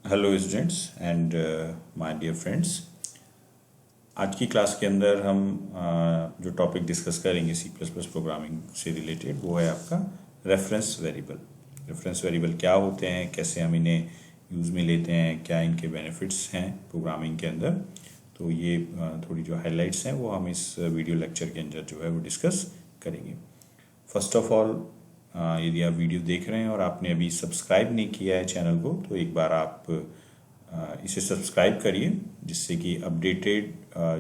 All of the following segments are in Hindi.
Hello students and my dear friends. आज की क्लास के अंदर हम जो टॉपिक डिस्कस करेंगे सी प्लस प्लस प्रोग्रामिंग से रिलेटेड वो है आपका रेफरेंस वेरिएबल। रेफरेंस वेरिएबल क्या होते हैं, कैसे हम इन्हें यूज़ में लेते हैं, क्या इनके बेनिफिट्स हैं प्रोग्रामिंग के अंदर। तो ये थोड़ी जो हाइलाइट्स हैं वो हम इस वीडियो लेक्चर के अंदर जो है वो डिस्कस करेंगे। फर्स्ट ऑफ ऑल यदि आप वीडियो देख रहे हैं और आपने अभी सब्सक्राइब नहीं किया है चैनल को तो एक बार आप इसे सब्सक्राइब करिए, जिससे कि अपडेटेड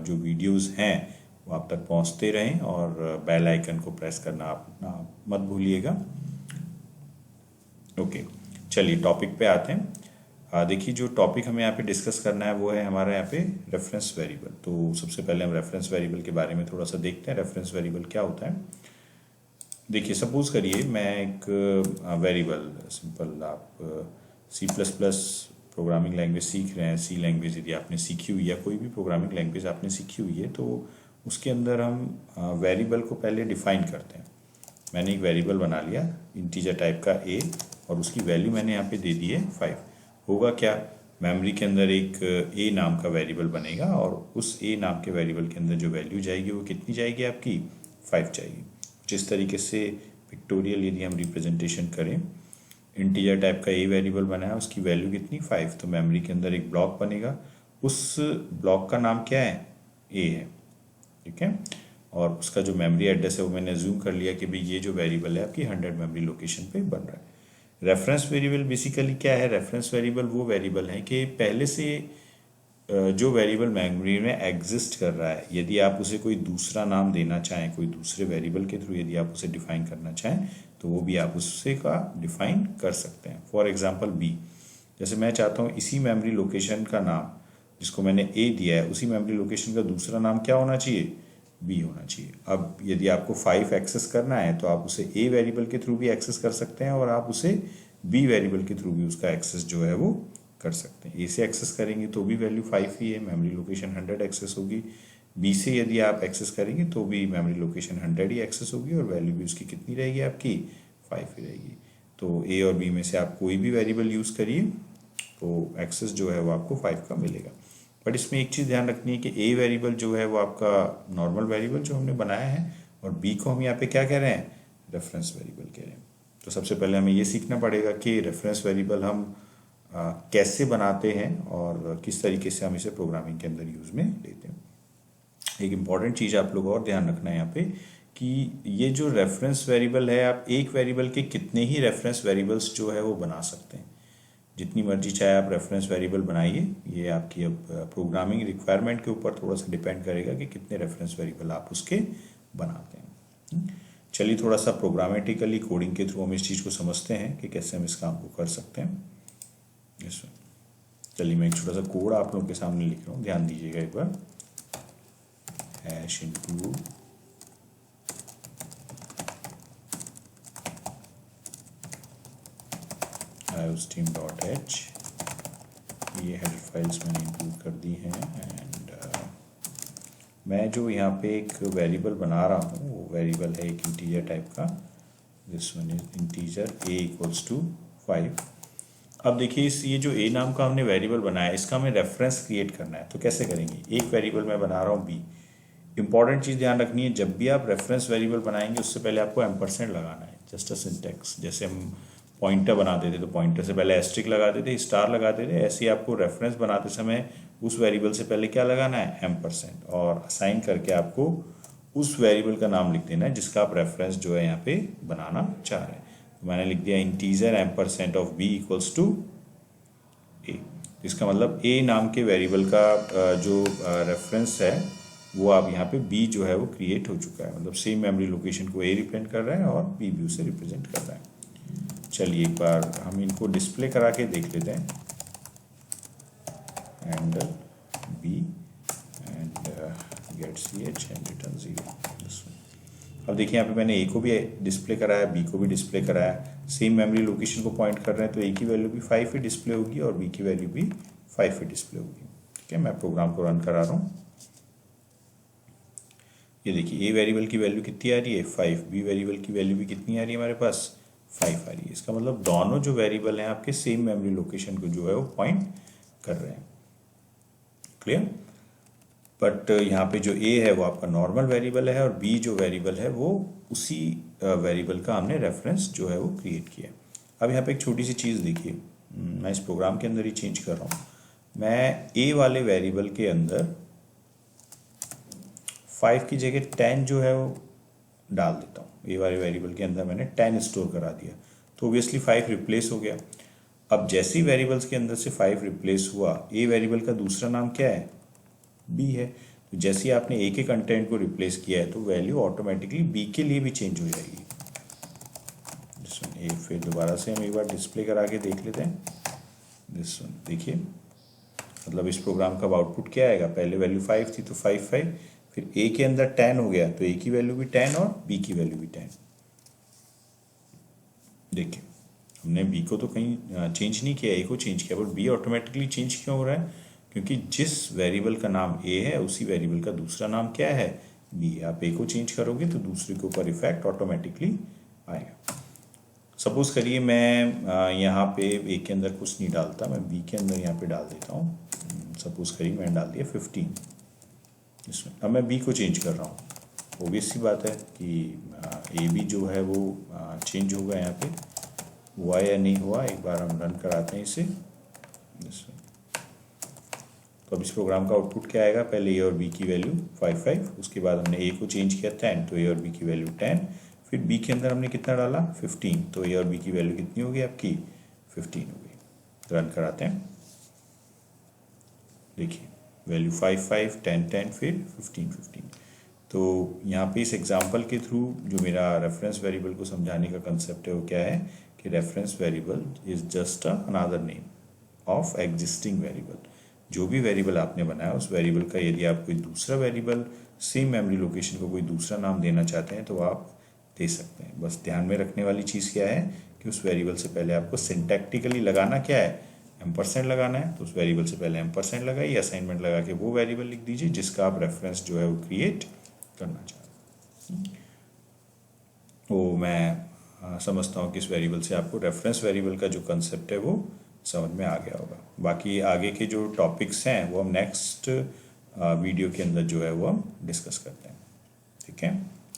जो वीडियोस हैं वो आप तक पहुंचते रहें, और बेल आइकन को प्रेस करना आप मत भूलिएगा। ओके, चलिए टॉपिक पे आते हैं। देखिए, जो टॉपिक हमें यहाँ पे डिस्कस करना है वो है हमारा यहाँ पे रेफरेंस वेरिएबल। तो सबसे पहले हम रेफरेंस वेरिएबल के बारे में थोड़ा सा देखते हैं। रेफरेंस वेरिएबल क्या होता है? देखिए, सपोज करिए मैं एक वेरिएबल, सिंपल आप C plus plus programming language सीख रहे हैं। सी लैंग्वेज यदि आपने सीखी हुई है, कोई भी प्रोग्रामिंग लैंग्वेज आपने सीखी हुई है, तो उसके अंदर हम वेरिएबल को पहले डिफाइन करते हैं। मैंने एक वेरिएबल बना लिया इंटीजर टाइप का ए, और उसकी वैल्यू मैंने यहाँ पे दे दी है 5। होगा क्या, मेमोरी के अंदर एक ए नाम का वेरिएबल बनेगा, और उस ए नाम के वेरिएबल के अंदर जो वैल्यू जाएगी वो कितनी जाएगी, आपकी 5 जाएगी। जिस तरीके से पिक्टोरियल यदि हम रिप्रेजेंटेशन करें, इंटीजर टाइप का ए वेरिएबल बना है, उसकी वैल्यू कितनी 5, तो मेमोरी के अंदर एक ब्लॉक बनेगा, उस ब्लॉक का नाम क्या है, ए है। ठीक है, और उसका जो मेमोरी एड्रेस है वो मैंने अज्यूम कर लिया कि भाई ये जो वेरिएबल है आपकी 100 मेमोरी लोकेशन पे बन रहा है। रेफरेंस वेरिएबल बेसिकली क्या है? रेफरेंस वेरिएबल वो वेरिएबल है कि पहले से जो वेरिएबल मेमोरी में एग्जिस्ट कर रहा है, यदि आप उसे कोई दूसरा नाम देना चाहें, कोई दूसरे वेरिएबल के थ्रू यदि आप उसे डिफाइन करना चाहें, तो वो भी आप उससे का डिफाइन कर सकते हैं। फॉर एग्जांपल बी, जैसे मैं चाहता हूँ इसी मेमोरी लोकेशन का नाम जिसको मैंने ए दिया है, उसी मेमोरी लोकेशन का दूसरा नाम क्या होना चाहिए, बी होना चाहिए। अब यदि आपको 5 एक्सेस करना है तो आप उसे ए वेरिएबल के थ्रू भी एक्सेस कर सकते हैं, और आप उसे बी वेरिएबल के थ्रू भी उसका एक्सेस जो है वो कर सकते हैं। ए से एक्सेस करेंगे तो भी वैल्यू 5 ही है, मेमोरी लोकेशन 100 एक्सेस होगी। बी से यदि आप एक्सेस करेंगे तो भी मेमोरी लोकेशन 100 ही एक्सेस होगी, और वैल्यू भी उसकी कितनी रहेगी, आपकी 5 ही रहेगी। तो ए और बी में से आप कोई भी वेरिएबल यूज़ करिए तो एक्सेस जो है वो आपको 5 का मिलेगा। बट इसमें एक चीज़ ध्यान रखनी है कि ए वेरिएबल जो है वो आपका नॉर्मल वेरिएबल जो हमने बनाया है, और बी को हम यहाँ पे क्या कह रहे हैं, रेफरेंस वेरिएबल कह रहे हैं। तो सबसे पहले हमें ये सीखना पड़ेगा कि रेफरेंस वेरिएबल हम कैसे बनाते हैं और किस तरीके से हम इसे प्रोग्रामिंग के अंदर यूज़ में लेते हैं। एक इम्पॉर्टेंट चीज़ आप लोगों और ध्यान रखना है यहाँ पे कि ये जो रेफरेंस वेरिएबल है, आप एक वेरिएबल के कितने ही रेफरेंस वेरिएबल्स जो है वो बना सकते हैं। जितनी मर्जी चाहे आप रेफरेंस वेरिएबल बनाइए, ये आपकी अब प्रोग्रामिंग रिक्वायरमेंट के ऊपर थोड़ा सा डिपेंड करेगा कि कितने रेफरेंस वेरिएबल आप उसके बनाते हैं। चलिए थोड़ा सा प्रोग्रामेटिकली कोडिंग के थ्रू हम इस चीज़ को समझते हैं कि कैसे हम इस काम को कर सकते हैं। यस, चलिए मैं एक छोटा सा कोड आप लोगों के सामने लिख रहा हूँ, ध्यान दीजिएगा एक बार। हैश इनटू iostream.h, ये हेडर फाइल्स मैंने इंक्लूड कर दी हैं। एंड मैं जो यहाँ पे एक वेरिएबल बना रहा हूँ वो वेरिएबल है एक इंटीजर टाइप का। This one is integer a equals to 5। अब देखिए, ये जो ए नाम का हमने वेरिएबल बनाया, इसका हमें रेफरेंस क्रिएट करना है। तो कैसे करेंगे? एक वेरिएबल मैं बना रहा हूँ बी। इंपॉर्टेंट चीज़ ध्यान रखनी है, जब भी आप रेफरेंस वेरिएबल बनाएंगे उससे पहले आपको एम्परसेंड लगाना है, जस्ट अ सिंटैक्स। जैसे हम पॉइंटर बनाते थे तो पॉइंटर से पहले एस्ट्रिक लगाते थे, स्टार लगाते थे, ऐसे ही आपको रेफरेंस बनाते समय उस वेरिएबल से पहले क्या लगाना है, एम्परसेंड, और असाइन करके आपको उस वेरिएबल का नाम लिख देना है जिसका आप रेफरेंस जो है यहाँ पे बनाना चाह रहे हैं। तो मैंने लिख दिया integer ampersand of B equals to A. इसका मतलब ए नाम के वेरिएबल का जो रेफरेंस है वो आप यहाँ पे बी जो है वो क्रिएट हो चुका है। मतलब सेम मेमोरी लोकेशन को ए रिप्रेजेंट कर रहा है और बी भी उसे रिप्रेजेंट कर रहा है। चलिए एक बार हम इनको डिस्प्ले करा के देख लेते हैं। Handle B and get C H and return 0। अब देखिए यहाँ पे मैंने ए को भी डिस्प्ले कराया, बी को भी डिस्प्ले कराया, सेम मेमोरी लोकेशन को पॉइंट कर रहे हैं, तो ए की वैल्यू भी 5 ही डिस्प्ले होगी और बी की वैल्यू भी 5 ही डिस्प्ले होगी। ठीक है, मैं प्रोग्राम को रन करा रहा हूँ। ये देखिए, ए वेरिएबल की वैल्यू कितनी आ रही है, 5। बी वेरिएबल की वैल्यू भी कितनी आ रही है हमारे पास, 5 आ रही है। इसका मतलब दोनों जो वेरिएबल हैं आपके सेम मेमोरी लोकेशन को जो है वो पॉइंट कर रहे हैं। क्लियर? बट यहाँ पे जो a है वो आपका नॉर्मल वेरिएबल है और b जो वेरिएबल है वो उसी वेरिएबल का हमने रेफरेंस जो है वो क्रिएट किया। अब यहाँ पे एक छोटी सी चीज़ देखिए, मैं इस प्रोग्राम के अंदर ही चेंज कर रहा हूँ। मैं a वाले वेरिएबल के अंदर 5 की जगह 10 जो है वो डाल देता हूँ। a वाले वेरिएबल के अंदर मैंने 10 स्टोर करा दिया, तो ऑब्वियसली 5 रिप्लेस हो गया। अब जैसे ही वेरिएबल्स के अंदर से 5 रिप्लेस हुआ, a वेरिएबल का दूसरा नाम क्या है? b है। तो जैसे ही आपने a के कंटेंट को रिप्लेस किया है तो वैल्यू ऑटोमेटिकली b के लिए भी चेंज हो जाएगी। ये फिर दोबारा से हम एक बार डिस्प्ले करा के देख लेते हैं। दिस वन देखिए, मतलब इस प्रोग्राम का आउटपुट क्या आएगा? पहले वैल्यू 5 थी तो 5 5, फिर a के अंदर 10 हो गया तो a की वैल्यू भी 10 और b की वैल्यू भी 10। देखिए हमने b को तो कहीं चेंज नहीं किया, a को चेंज किया, बट b ऑटोमेटिकली चेंज क्यों हो रहा है? क्योंकि जिस वेरिएबल का नाम a है उसी वेरिएबल का दूसरा नाम क्या है? b। आप a को चेंज करोगे तो दूसरे के ऊपर इफेक्ट ऑटोमेटिकली आएगा। सपोज करिए मैं यहाँ पे a के अंदर कुछ नहीं डालता, मैं b के अंदर यहाँ पे डाल देता हूँ। सपोज करिए मैंने डाल दिया 15 इसमें। अब मैं b को चेंज कर रहा हूँ। ऑब्वियस सी बात है कि a भी जो है वो चेंज होगा। यहाँ पे हुआ या नहीं हुआ, एक बार हम रन कराते हैं इसे। तो अब इस प्रोग्राम का आउटपुट क्या आएगा? पहले a और b की वैल्यू 5 5, उसके बाद हमने a को चेंज किया 10 तो a और b की वैल्यू 10, फिर b के अंदर हमने कितना डाला? 15, तो a और b की वैल्यू कितनी होगी आपकी? 15 हो गई। रन कराते हैं, देखिए वैल्यू 5 5 10 10 फिर 15 15। तो यहाँ पे इस एग्जांपल के थ्रू जो मेरा रेफरेंस वेरिएबल को समझाने का कंसेप्ट है वो क्या है कि reference variable is just another name of existing variable. जो भी वेरिएबल आपने बनाया उस वेरिएबल का यदि आप कोई दूसरा वेरिएबल सेम मेमोरी लोकेशन को कोई दूसरा नाम देना चाहते हैं तो आप दे सकते हैं। बस ध्यान में रखने वाली चीज़ क्या है कि उस वेरिएबल से पहले आपको सिंटैक्टिकली लगाना क्या है? एम्परसेंड लगाना है। तो उस वेरिएबल से पहले एम्परसेंड लगाइए, असाइनमेंट लगा के वो वेरिएबल लिख दीजिए जिसका आप रेफरेंस जो है वो क्रिएट करना चाहते हैं। तो मैं समझता हूँ कि इस वेरिएबल से आपको रेफरेंस वेरिएबल का जो कंसेप्ट है वो समझ में आ गया होगा। बाकी आगे के जो टॉपिक्स हैं वो हम नेक्स्ट वीडियो के अंदर जो है वो हम डिस्कस करते हैं। ठीक है,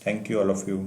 thank you all of you.